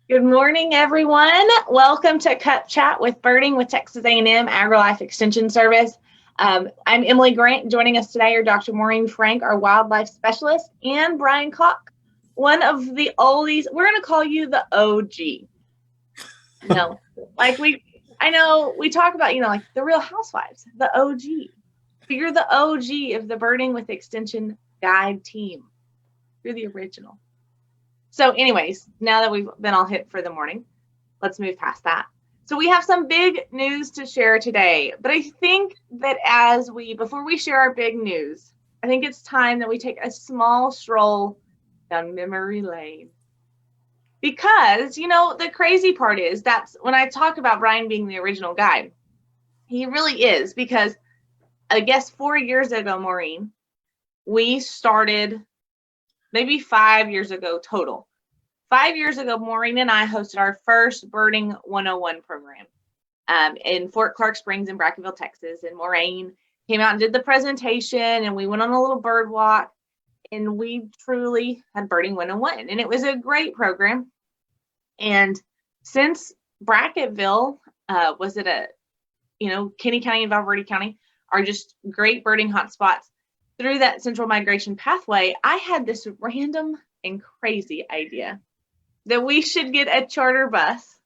Good morning, everyone. Welcome to Cup Chat with Birding with Texas A&M AgriLife Extension Service. I'm Emily Grant. Joining us today are Dr. Maureen Frank, our wildlife specialist, and Bryan Calk, one of the oldies. We're going to call you the OG. No, I know we talk about, like the Real Housewives, the OG. But you're the OG of the Birding with Extension Guide team. You're the original. So anyways, now that we've been all hit for the morning, let's move past that. So we have some big news to share today, but I think that before we share our big news, I think it's time that we take a small stroll down memory lane. Because, the crazy part is that's when I talk about Bryan being the original guide, he really is, because I guess 4 years ago, Maureen, we started maybe 5 years ago total. 5 years ago, Maureen and I hosted our first Birding 101 program in Fort Clark Springs in Brackenville, Texas. And Maureen came out and did the presentation, and we went on a little bird walk, and we truly had Birding 101. And it was a great program. And since Brackenville, Kinney County and Valverde County are just great birding hotspots, through that central migration pathway, I had this random and crazy idea that we should get a charter bus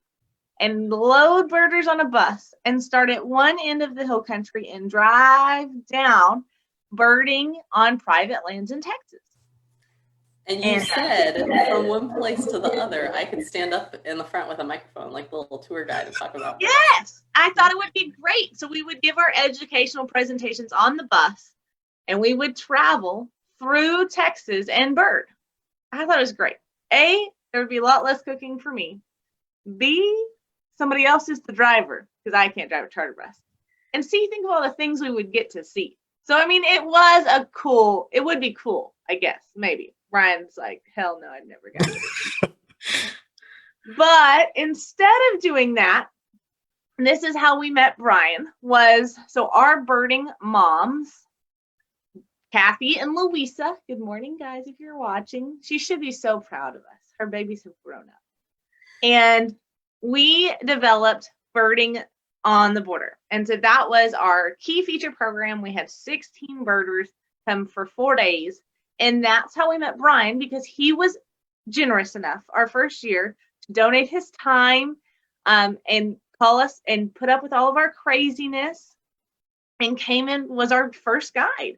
and load birders on a bus and start at one end of the hill country and drive down birding on private lands in Texas. And you said from one place to the other, I could stand up in the front with a microphone like the little tour guide and talk about Yes, I thought it would be great. So we would give our educational presentations on the bus, and we would travel through Texas and bird. I thought it was great. A, there would be a lot less cooking for me. B, somebody else is the driver because I can't drive a charter bus. And C, think of all the things we would get to see. So, it would be cool, I guess, maybe. Bryan's like, hell no, I'd never get it. But instead of doing that, this is how we met Bryan, so our birding moms, Kathy and Louisa. Good morning, guys, if you're watching. She should be so proud of us. Her babies have grown up. And we developed Birding on the Border. And so that was our key feature program. We had 16 birders come for 4 days. And that's how we met Bryan, because he was generous enough our first year to donate his time and call us and put up with all of our craziness and came in, was our first guide.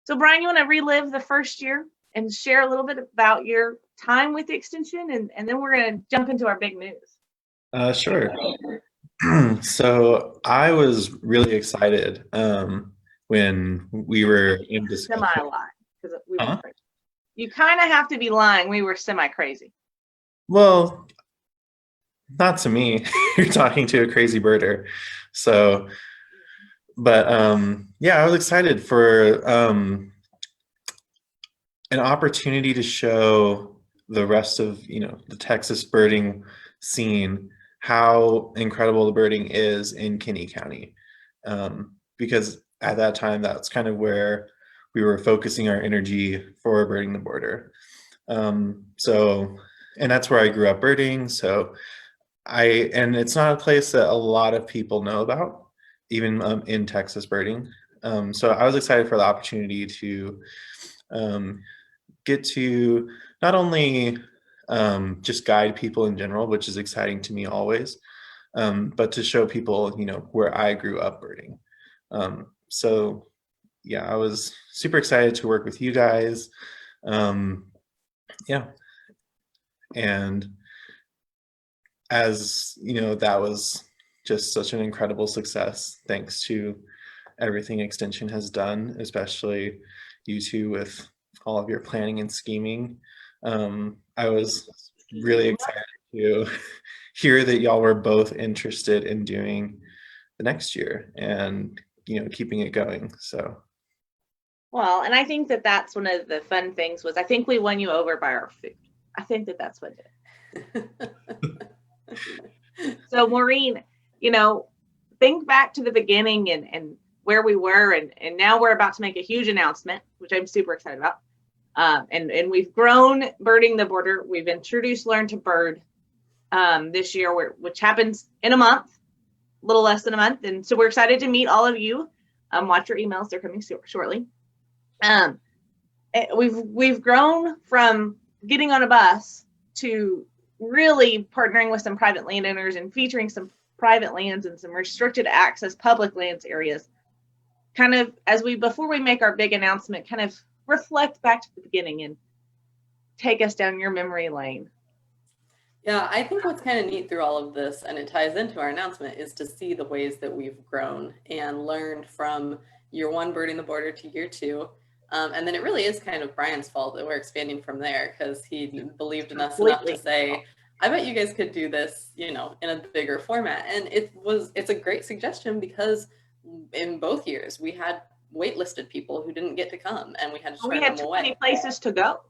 So, Bryan, you want to relive the first year and share a little bit about your time with the extension, and then we're going to jump into our big news. Sure. So I was really excited when we were in discussion. Semi-lie, because we were crazy. You kind of have to be lying. We were semi-crazy. Well, not to me. You're talking to a crazy birder. So, but I was excited for an opportunity to show the rest of the Texas birding scene how incredible the birding is in Kinney County, because at that time that's kind of where we were focusing our energy for Birding the Border. And that's where I grew up birding. So and it's not a place that a lot of people know about, even in Texas birding. So I was excited for the opportunity to get to not only just guide people in general, which is exciting to me always, but to show people, where I grew up birding. I was super excited to work with you guys. And as that was just such an incredible success, thanks to everything Extension has done, especially you two with all of your planning and scheming. I was really excited to hear that y'all were both interested in doing the next year and keeping it going. So, well, and I think that that's one of the fun things was I think we won you over by our food. I think that that's what did it. So, Maureen, think back to the beginning and where we were, and now we're about to make a huge announcement, which I'm super excited about. And we've grown Birding the Border. We've introduced Learn to Bird. this year, which happens in a month, a little less than a month. And so we're excited to meet all of you. Watch your emails; they're coming shortly. We've grown from getting on a bus to really partnering with some private landowners and featuring some private lands and some restricted access public lands areas. Kind of before we make our big announcement, kind of reflect back to the beginning and take us down your memory lane. Yeah, I think what's kind of neat through all of this, and it ties into our announcement, is to see the ways that we've grown and learned from year one, birding the border, to year two. And then it really is kind of Bryan's fault that we're expanding from there, because he believed in us enough to say, I bet you guys could do this, in a bigger format. And it's a great suggestion, because in both years we had waitlisted people who didn't get to come, and we had to turn them away. We had too many places to go.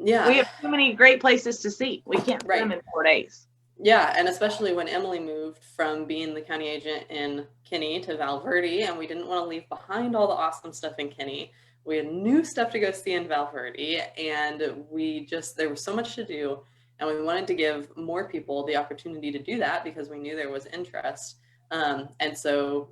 Yeah. We have too many great places to see. We can't put them in 4 days. Yeah, and especially when Emily moved from being the county agent in Kinney to Val Verde, and we didn't want to leave behind all the awesome stuff in Kinney. We had new stuff to go see in Val Verde, and there was so much to do, and we wanted to give more people the opportunity to do that because we knew there was interest. And so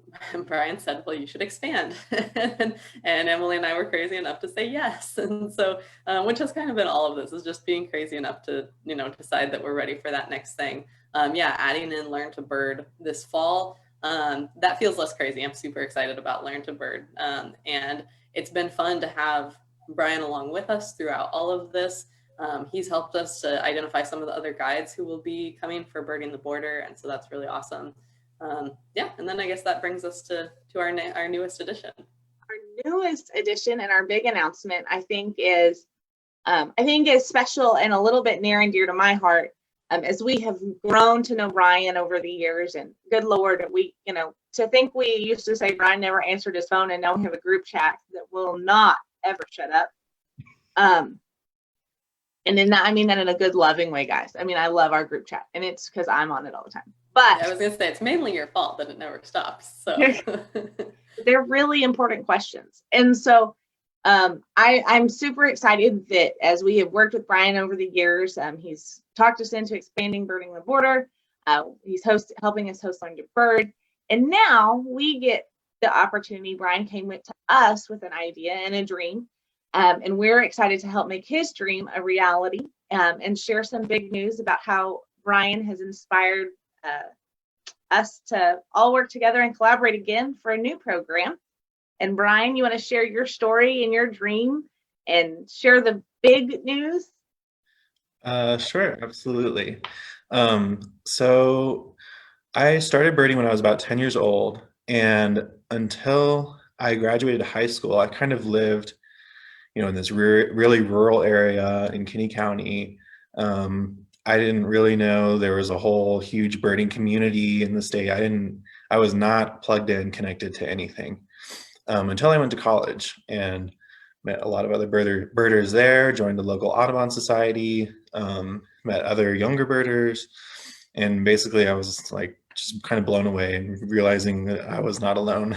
Bryan said, well, you should expand. and Emily and I were crazy enough to say yes. And so, which has kind of been all of this, is just being crazy enough to, decide that we're ready for that next thing. Adding in Learn to Bird this fall, that feels less crazy. I'm super excited about Learn to Bird. And it's been fun to have Bryan along with us throughout all of this. He's helped us to identify some of the other guides who will be coming for Birding the Border. And so that's really awesome. And then I guess that brings us to our newest edition. Our newest edition and our big announcement, I think is special and a little bit near and dear to my heart, as we have grown to know Bryan over the years. And good Lord, we used to say Bryan never answered his phone, and now we have a group chat that will not ever shut up. And then I mean that in a good, loving way, guys. I mean, I love our group chat, and it's because I'm on it all the time. But I was going to say, it's mainly your fault that it never stops. So they're really important questions. And so I'm super excited that as we have worked with Bryan over the years, he's talked us into expanding Birding the Border. He's helping us host Learn to Bird. And now we get the opportunity. Bryan came to us with an idea and a dream. And we're excited to help make his dream a reality, and share some big news about how Bryan has inspired us to all work together and collaborate again for a new program. And Bryan, you want to share your story and your dream and share the big news? Sure, absolutely. So I started birding when I was about 10 years old, and until I graduated high school, I kind of lived in this really rural area in Kinney County. I didn't really know there was a whole huge birding community in the state. I was not plugged in, connected to anything, until I went to college and met a lot of other birders there, joined the local Audubon Society, met other younger birders. And basically I was like, just kind of blown away and realizing that I was not alone.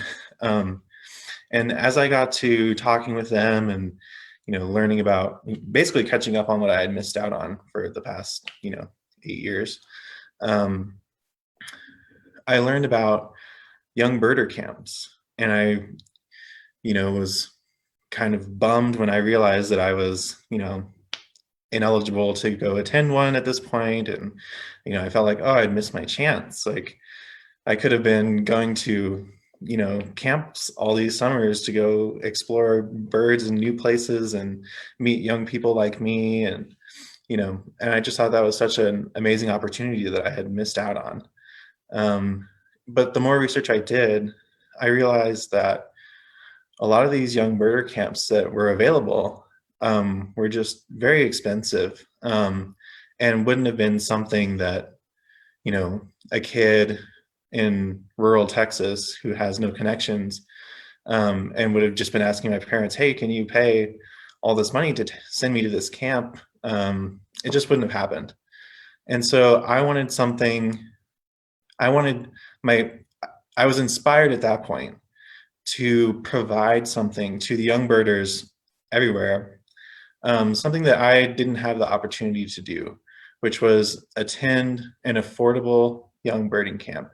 And as I got to talking with them and, learning about, basically catching up on what I had missed out on for the past, 8 years, I learned about young birder camps. And I, was kind of bummed when I realized that I was, ineligible to go attend one at this point. And, I felt like, oh, I'd missed my chance. Like I could have been going to, camps all these summers to go explore birds in new places and meet young people like me. And, and I just thought that was such an amazing opportunity that I had missed out on. But the more research I did, I realized that a lot of these young birder camps that were available were just very expensive, and wouldn't have been something that, a kid in rural Texas who has no connections, and would have just been asking my parents, hey, can you pay all this money to send me to this camp? It just wouldn't have happened. And so I wanted something, I was inspired at that point to provide something to the young birders everywhere, something that I didn't have the opportunity to do, which was attend an affordable young birding camp.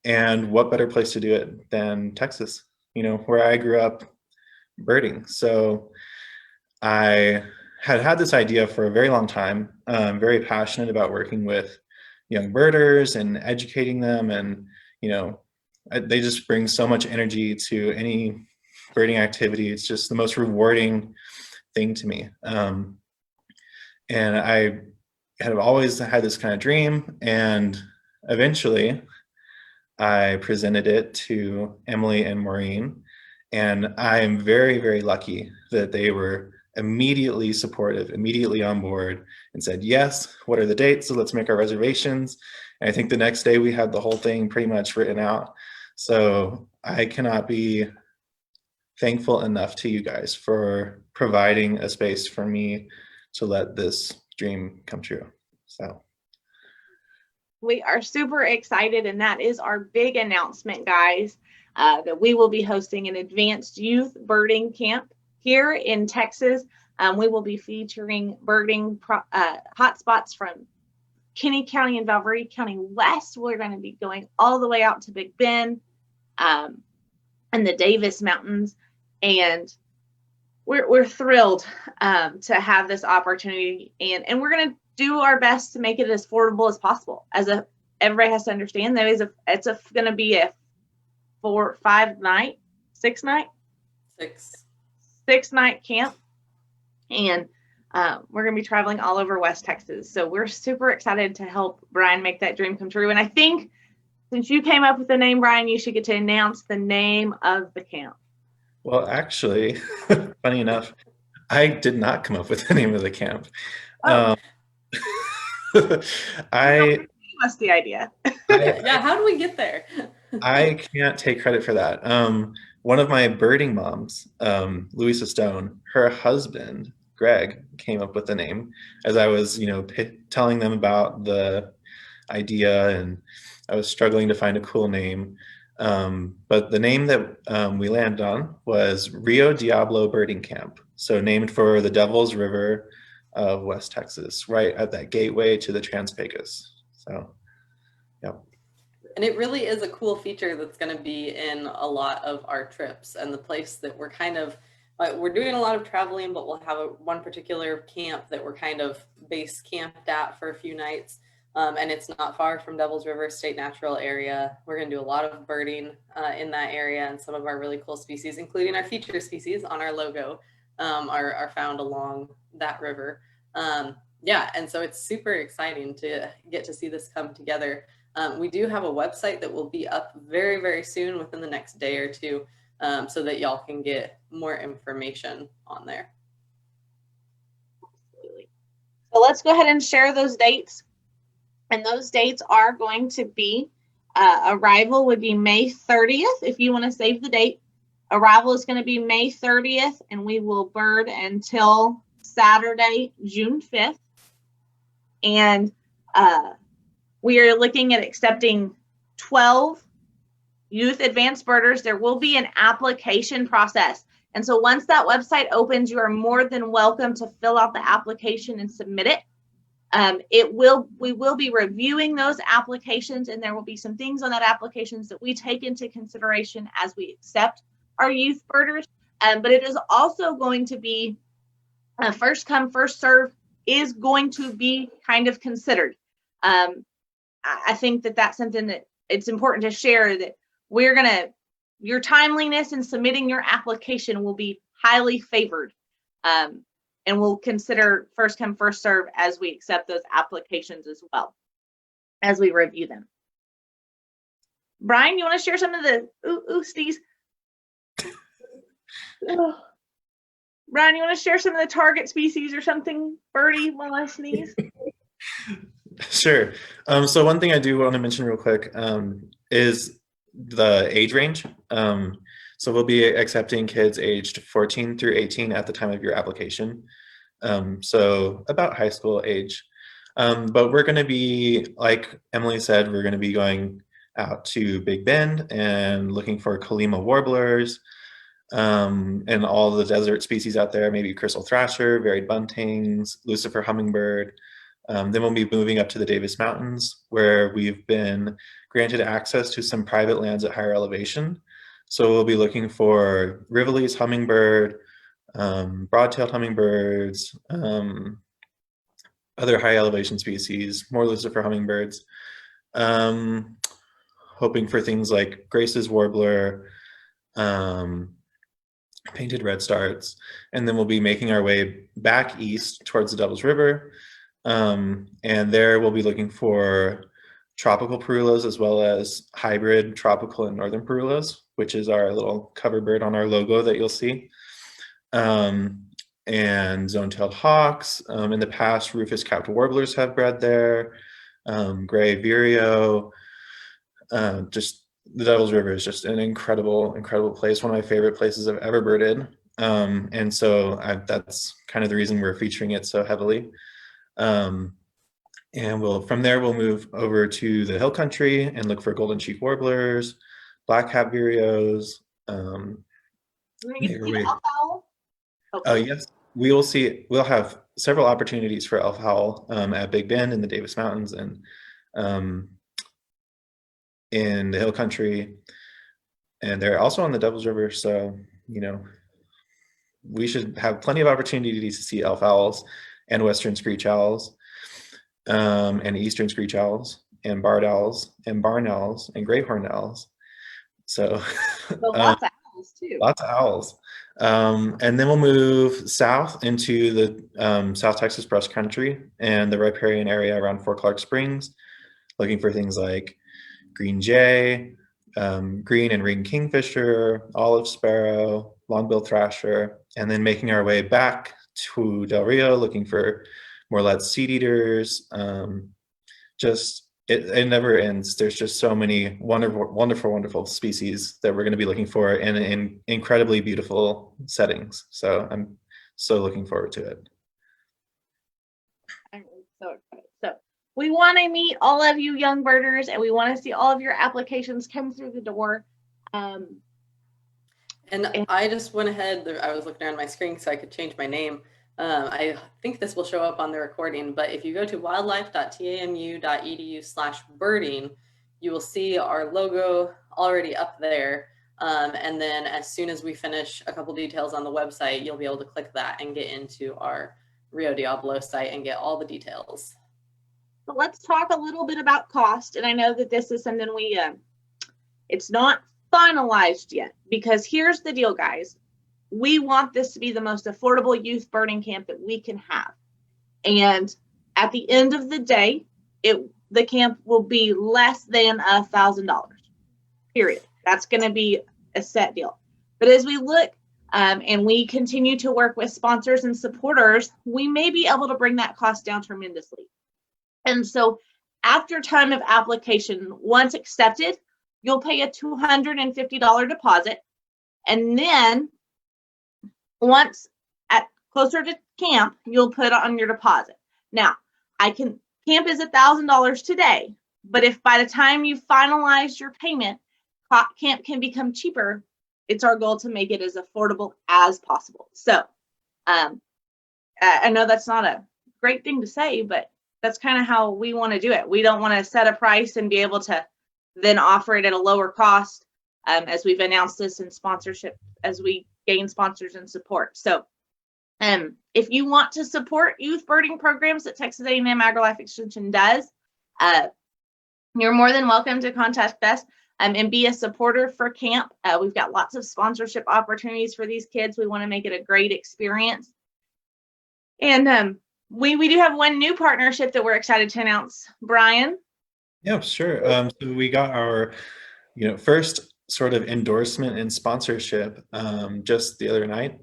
And what better place to do it than Texas, where I grew up birding. So I had this idea for a very long time. I'm very passionate about working with young birders and educating them, and they just bring so much energy to any birding activity. It's just the most rewarding thing to me. And I have always had this kind of dream, and eventually I presented it to Emily and Maureen, and I am very, very lucky that they were immediately supportive, immediately on board, and said, yes, what are the dates? So let's make our reservations. And I think the next day we had the whole thing pretty much written out. So I cannot be thankful enough to you guys for providing a space for me to let this dream come true. So we are super excited, and that is our big announcement, guys, that we will be hosting an advanced youth birding camp here in Texas. We will be featuring birding hotspots from Kinney County and Valverde County West. We're going to be going all the way out to Big Bend and the Davis Mountains, and we're thrilled to have this opportunity, and we're going to do our best to make it as affordable as possible. Everybody has to understand that it's going to be a 6 night camp, and we're going to be traveling all over West Texas. So we're super excited to help Bryan make that dream come true. And I think since you came up with the name, Bryan, you should get to announce the name of the camp. Well, actually, funny enough, I did not come up with the name of the camp. Oh. I That's the idea. Yeah, how do we get there? I can't take credit for that. One of my birding moms, Louisa Stone, her husband, Greg, came up with the name as I was, telling them about the idea, and I was struggling to find a cool name. But the name that we landed on was Rio Diablo Birding Camp. So named for the Devil's River of West Texas, right at that gateway to the Trans-Pecos. So, yeah. And it really is a cool feature that's going to be in a lot of our trips, and the place that we're kind of, we're doing a lot of traveling, but we'll have one particular camp that we're kind of base camped at for a few nights. And it's not far from Devil's River State Natural Area. We're going to do a lot of birding in that area, and some of our really cool species, including our feature species on our logo, are found along that river. Yeah, and so it's super exciting to get to see this come together. We do have a website that will be up very, very soon, within the next day or two, so that y'all can get more information on there. Absolutely. So let's go ahead and share those dates. And those dates are going to be, arrival would be May 30th, if you want to save the date. Arrival is going to be May 30th, and we will bird until Saturday, June 5th. And we are looking at accepting 12 youth advanced birders. There will be an application process. And so once that website opens, you are more than welcome to fill out the application and submit it. We will be reviewing those applications, and there will be some things on that applications that we take into consideration as we accept our youth birders. But it is also going to be first come, first serve is going to be kind of considered. I think that that's something that it's important to share, that your timeliness in submitting your application will be highly favored. And we'll consider first come, first serve as we accept those applications as well, as we review them. Bryan, you want to share some of the sneeze? Bryan, you want to share some of the target species or something, birdie, while I sneeze? Sure. So one thing I do want to mention real quick is the age range. So we'll be accepting kids aged 14 through 18 at the time of your application. So about high school age. But we're going to be, like Emily said, we're going to be going out to Big Bend and looking for Colima warblers and all the desert species out there, maybe crystal thrasher, varied buntings, Lucifer hummingbird, Then we'll be moving up to the Davis Mountains, where we've been granted access to some private lands at higher elevation. So we'll be looking for Rivoli's hummingbird, broad-tailed hummingbirds, other high elevation species, more Lucifer hummingbirds, hoping for things like Grace's warbler, painted redstarts, and then we'll be making our way back east towards the Devil's River. And there we'll be looking for tropical parulas as well as hybrid tropical and northern parulas, which is our little cover bird on our logo that you'll see. And zone-tailed hawks. In the past, rufous-capped warblers have bred there. Gray vireo. Just the Devil's River is just an incredible, incredible place. One of my favorite places I've ever birded. And so that's kind of the reason we're featuring it so heavily. And from there, we'll move over to the hill country and look for golden cheek warblers, black cap vireos. Yes, we'll have several opportunities for elf howl at Big Bend in the Davis Mountains and in the hill country, and they're also on the Devil's River. So, we should have plenty of opportunities to see elf owls and western screech owls, and eastern screech owls and barred owls and barn owls and great horned owls. So lots of owls too. Lots of owls. And then we'll move south into the South Texas brush country and the riparian area around Fort Clark Springs, looking for things like green jay, green and ring kingfisher, olive sparrow, long-billed thrasher, and then making our way back to Del Rio, looking for Morlet seed eaters. It never ends. There's just so many wonderful, wonderful, wonderful species that we're going to be looking for in incredibly beautiful settings. So I'm so looking forward to it. I'm so excited. So we want to meet all of you young birders, and we want to see all of your applications come through the door. And I just went ahead. I was looking around my screen so I could change my name. I think this will show up on the recording, but if you go to wildlife.tamu.edu/birding, you will see our logo already up there. And then as soon as we finish a couple details on the website, you'll be able to click that and get into our Rio Diablo site and get all the details. So let's talk a little bit about cost. And I know that this is something it's not finalized yet, because here's the deal, guys. We want this to be the most affordable youth birding camp that we can have. And at the end of the day, the camp will be less than $1,000, period. That's going to be a set deal. But as we look and we continue to work with sponsors and supporters, we may be able to bring that cost down tremendously. And so after time of application, once accepted, you'll pay a $250 deposit. And then once at closer to camp, you'll put on your deposit. Now, camp is $1,000 today, but if by the time you finalize your payment, camp can become cheaper, it's our goal to make it as affordable as possible. So I know that's not a great thing to say, but that's kind of how we want to do it. We don't want to set a price and be able to then offer it at a lower cost, as we've announced this in sponsorship as we gain sponsors and support. So if you want to support youth birding programs that Texas A&M AgriLife Extension does, you're more than welcome to contact us and be a supporter for camp. We've got lots of sponsorship opportunities for these kids. We want to make it a great experience. And we do have one new partnership that we're excited to announce. Bryan? Yeah, sure. So we got our first sort of endorsement and sponsorship just the other night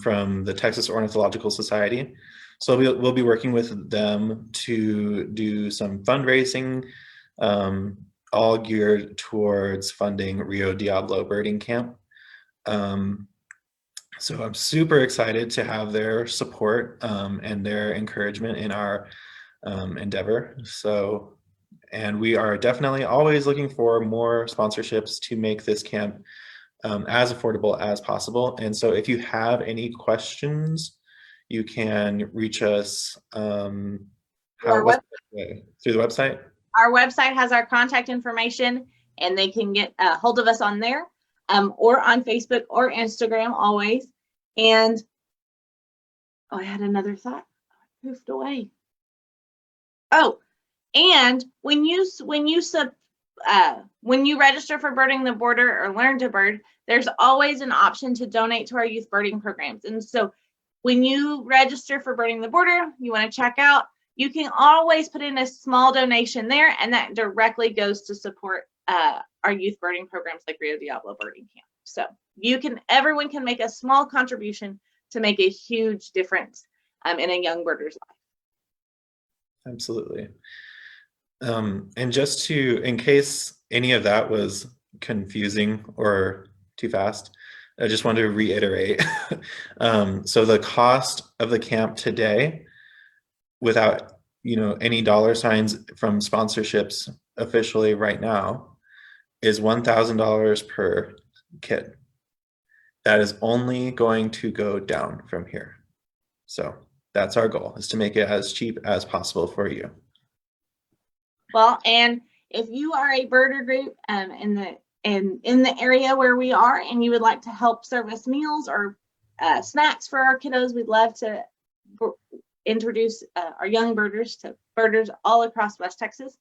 from the Texas Ornithological Society. So we'll be working with them to do some fundraising, all geared towards funding Rio Diablo Birding Camp. So I'm super excited to have their support and their encouragement in our endeavor. And we are definitely always looking for more sponsorships to make this camp as affordable as possible. And so if you have any questions, you can reach us What's the way? Through the website? Our website has our contact information, and they can get a hold of us on there, or on Facebook or Instagram always. And I had another thought. I poofed away. Oh, and when you register for Birding the Border or Learn to Bird, there's always an option to donate to our youth birding programs. And so when you register for Birding the Border, you want to check out, you can always put in a small donation there, and that directly goes to support our youth birding programs like Rio Diablo Birding Camp. So everyone can make a small contribution to make a huge difference in a young birder's life. Absolutely. And just in case any of that was confusing or too fast, I just wanted to reiterate. So the cost of the camp today, without any dollar signs from sponsorships officially right now, is $1,000 per kid. That is only going to go down from here. So that's our goal, is to make it as cheap as possible for you. Well, and if you are a birder group in the area where we are, and you would like to help service meals or snacks for our kiddos, we'd love to introduce our young birders to birders all across West Texas.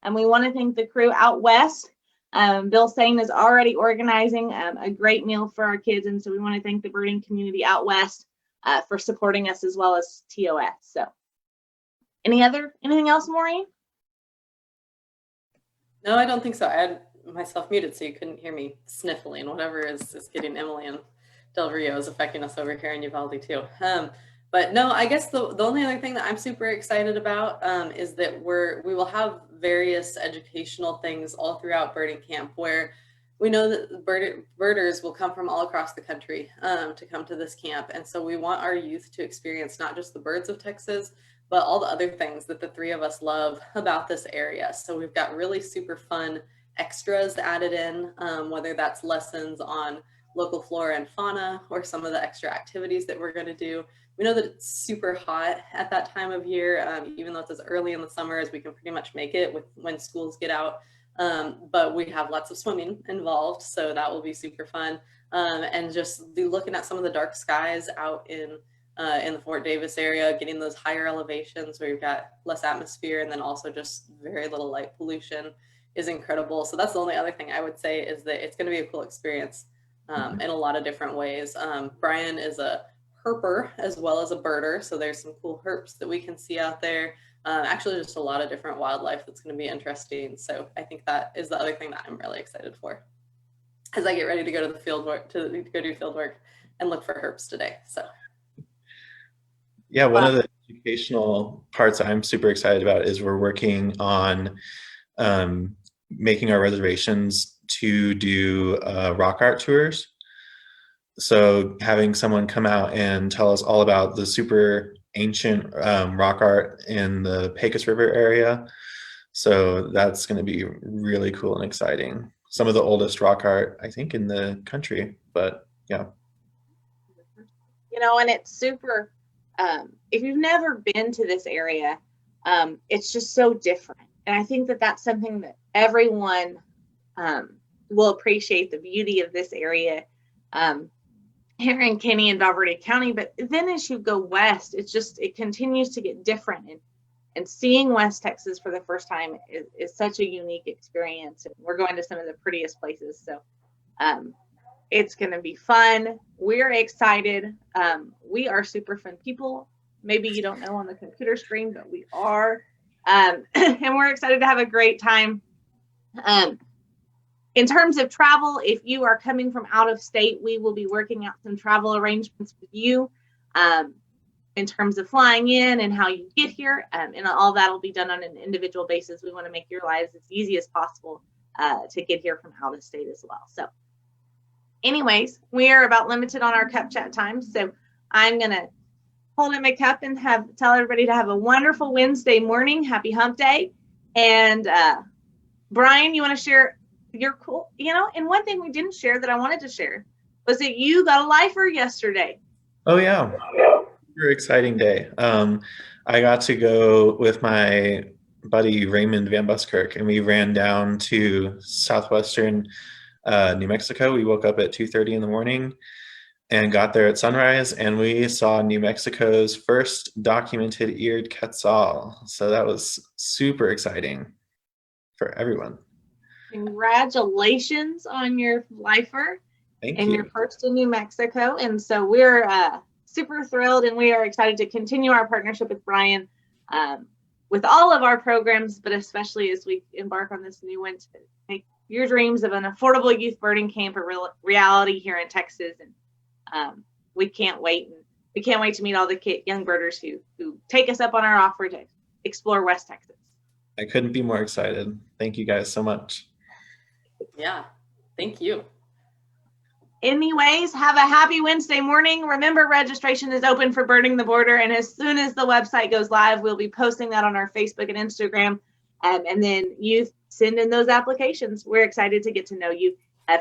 And we want to thank the crew out west. Bill Sane is already organizing a great meal for our kids, and so we want to thank the birding community out west for supporting us, as well as TOS. So anything else, Maureen? No, I don't think so. I had myself muted so you couldn't hear me sniffling. Whatever is getting Emily and Del Rio is affecting us over here in Uvalde too. But no, I guess the only other thing that I'm super excited about is that we will have various educational things all throughout birding camp, where we know that birders will come from all across the country to come to this camp. And so we want our youth to experience not just the birds of Texas, but all the other things that the three of us love about this area. So we've got really super fun extras added in, whether that's lessons on local flora and fauna or some of the extra activities that we're going to do. We know that it's super hot at that time of year, even though it's as early in the summer as we can pretty much make it when schools get out. But we have lots of swimming involved, so that will be super fun. And just be looking at some of the dark skies out in the Fort Davis area, getting those higher elevations where you've got less atmosphere, and then also just very little light pollution is incredible. So that's the only other thing I would say, is that it's going to be a cool experience in a lot of different ways. Bryan is a herper as well as a birder, so there's some cool herps that we can see out there. Actually, just a lot of different wildlife that's going to be interesting. So I think that is the other thing that I'm really excited for as I get ready to go to the field work, to go do field work and look for herps today. So yeah, one of the educational parts I'm super excited about is we're working on making our reservations to do rock art tours. So having someone come out and tell us all about the super ancient rock art in the Pecos River area. So that's going to be really cool and exciting. Some of the oldest rock art, I think, in the country, but yeah. And it's super, if you've never been to this area, it's just so different. And I think that that's something that everyone will appreciate, the beauty of this area here in Kinney and Val Verde County. But then as you go west, it continues to get different. And seeing West Texas for the first time is such a unique experience. And we're going to some of the prettiest places. So it's going to be fun. We're excited. We are super fun people. Maybe you don't know on the computer screen, but we are. And we're excited to have a great time. In terms of travel, if you are coming from out of state, we will be working out some travel arrangements with you in terms of flying in and how you get here. And all that will be done on an individual basis. We want to make your lives as easy as possible to get here from out of state as well. So anyways, we are about limited on our cup chat time. So I'm going to hold up my cup and tell everybody to have a wonderful Wednesday morning. Happy hump day. And Bryan, you want to share your cool, and one thing we didn't share that I wanted to share was that you got a lifer yesterday. Oh yeah. super exciting day. I got to go with my buddy Raymond Van Buskirk, and we ran down to southwestern New Mexico. We woke up at 2:30 in the morning and got there at sunrise, and we saw New Mexico's first documented eared quetzal. So that was super exciting for everyone. Congratulations on your lifer Thank and you. your first in New Mexico. And so we're super thrilled, and we are excited to continue our partnership with Bryan with all of our programs, but especially as we embark on this new one to make your dreams of an affordable youth birding camp a reality here in Texas. And we can't wait. And we can't wait to meet all the young birders who take us up on our offer to explore West Texas. I couldn't be more excited. Thank you guys so much. Yeah, thank you. Anyways, have a happy Wednesday morning. Remember, registration is open for Birding the Border, and as soon as the website goes live, we'll be posting that on our Facebook and Instagram, and then you send in those applications. We're excited to get to know you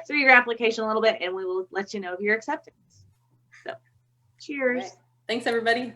through your application a little bit, and we will let you know of your acceptance. So, cheers. Right. Thanks, everybody.